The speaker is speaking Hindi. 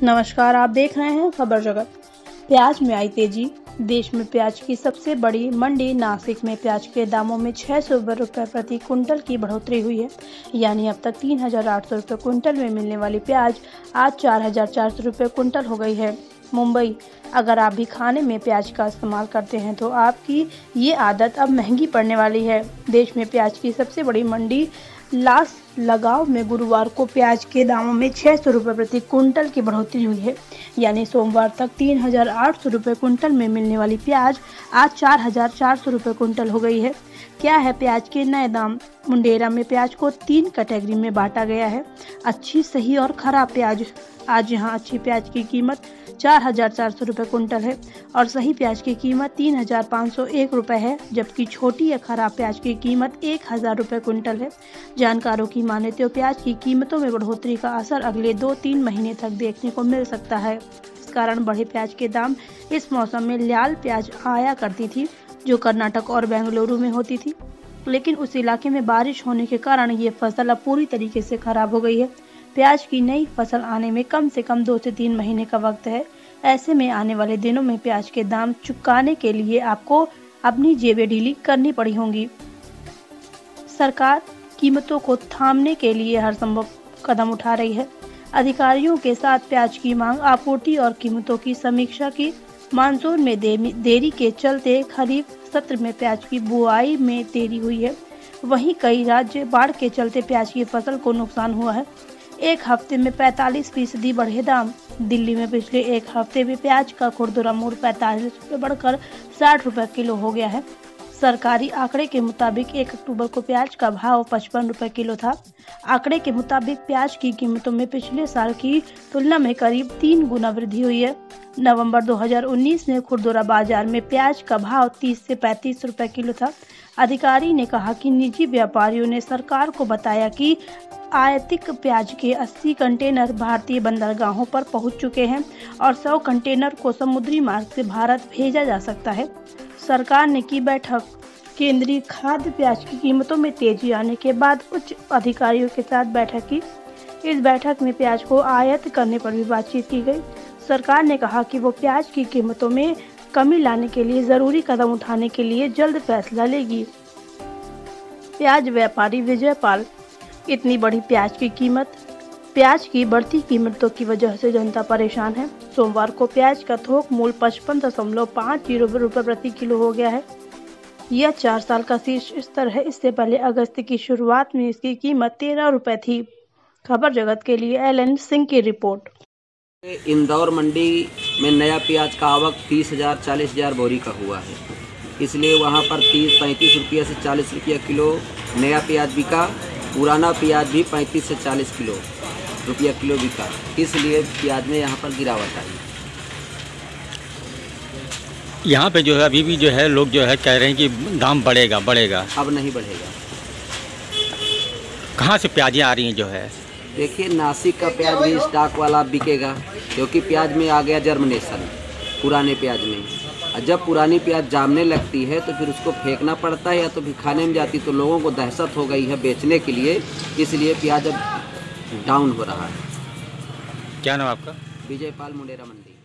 नमस्कार, आप देख रहे हैं खबर जगत। प्याज में आई तेजी। देश में प्याज की सबसे बड़ी मंडी नासिक में प्याज के दामों में 600 रुपये प्रति कुंटल की बढ़ोतरी हुई है। यानी अब तक 3,800 रुपये कुंटल में मिलने वाली प्याज आज 4,400 रुपये कुंटल हो गई है। मुंबई, अगर आप भी खाने में प्याज का इस्तेमाल करते हैं तो आपकी ये आदत अब महंगी पड़ने वाली है। देश में प्याज की सबसे बड़ी मंडी लास लगाव में गुरुवार को प्याज के दामों में 600 रुपये प्रति कुंटल की बढ़ोतरी हुई है। यानी सोमवार तक 3,800 रुपये कुंटल में मिलने वाली प्याज आज 4,400 रुपये कुंटल हो गई है। क्या है प्याज के नए दाम? मुंडेरा में प्याज को 3 कैटेगरी में बांटा गया है: अच्छी, सही और खराब प्याज। आज यहाँ अच्छी प्याज की कीमत 4,400 रुपये कुंटल है और सही प्याज की कीमत 3,501 रुपये है, जबकि छोटी या खराब प्याज की कीमत 1,000 रुपये कुंटल है। जानकारों की माने तो प्याज की कीमतों में बढ़ोतरी का असर अगले 2-3 महीने तक देखने को मिल सकता है। इस कारण बढ़े प्याज के दाम। इस मौसम में लाल प्याज आया करती थी, जो कर्नाटक और बेंगलुरु में होती थी, लेकिन उस इलाके में बारिश होने के कारण ये फसल अब पूरी तरीके से खराब हो गई है। प्याज की नई फसल आने में कम से कम 2 से 3 महीने का वक्त है। ऐसे में आने वाले दिनों में प्याज के दाम चुकाने के लिए आपको अपनी जेबें ढीली करनी पड़ी होंगी। सरकार कीमतों को थामने के लिए हर संभव कदम उठा रही है। अधिकारियों के साथ प्याज की मांग, आपूर्ति और कीमतों की समीक्षा की। मानसून में देरी के चलते खरीफ सत्र में प्याज की बुआई में देरी हुई है। वहीं कई राज्य बाढ़ के चलते प्याज की फसल को नुकसान हुआ है। एक हफ्ते में 45% बढ़े दाम। दिल्ली में पिछले एक हफ्ते में प्याज का खुरदुरा मूल्य 45 रुपये बढ़कर 60 रुपये किलो हो गया है। सरकारी आंकड़े के मुताबिक 1 अक्टूबर को प्याज का भाव 55 रुपये किलो था। आंकड़े के मुताबिक प्याज की कीमतों में पिछले साल की तुलना में करीब 3 गुना वृद्धि हुई है। नवंबर 2019 में खुरदुरा बाजार में प्याज का भाव 30 से 35 रुपये किलो था। अधिकारी ने कहा कि निजी व्यापारियों ने सरकार को बताया कि आयातित प्याज के 80 कंटेनर भारतीय बंदरगाहों पर पहुंच चुके हैं और 100 कंटेनर को समुद्री मार्ग से भारत भेजा जा सकता है। सरकार ने की बैठक। केंद्रीय खाद्य प्याज की कीमतों में तेजी आने के बाद उच्च अधिकारियों के साथ बैठक की। इस बैठक में प्याज को आयात करने पर भी बातचीत की गई। सरकार ने कहा कि वो प्याज की कीमतों में कमी लाने के लिए जरूरी कदम उठाने के लिए जल्द फैसला लेगी। प्याज व्यापारी विजय पाल, इतनी बड़ी प्याज की कीमत। प्याज की बढ़ती कीमतों की वजह से जनता परेशान है। सोमवार को प्याज का थोक मूल्य 55.50 रुपये प्रति किलो हो गया है। यह 4 साल का शीर्ष स्तर है। इससे पहले अगस्त की शुरुआत में इसकी कीमत 13 रुपये थी। खबर जगत के लिए LN सिंह की रिपोर्ट। इंदौर मंडी में नया प्याज का आवक 30,000-40,000 बोरी का हुआ है, इसलिए वहां पर 30-35 रुपये से 40 रुपये किलो नया प्याज बिका। पुराना प्याज भी 35 से 40 रुपये किलो बिका, इसलिए प्याज में यहाँ पर गिरावट आई। यहाँ पे जो है अभी भी जो है लोग जो है कह रहे हैं कि दाम बढ़ेगा। अब नहीं बढ़ेगा। कहाँ से प्याजें आ रही हैं जो है? देखिए, नासिक का प्याज भी स्टॉक वाला बिकेगा, क्योंकि प्याज में आ गया जर्मिनेशन पुराने प्याज में। और जब पुरानी प्याज जामने लगती है तो फिर उसको फेंकना पड़ता है या तो फिर खाने में जाती, तो लोगों को दहशत हो गई है बेचने के लिए, इसलिए प्याज अब डाउन हो रहा है। क्या नाम आपका? विजय पाल, मुंडेरा मंडी।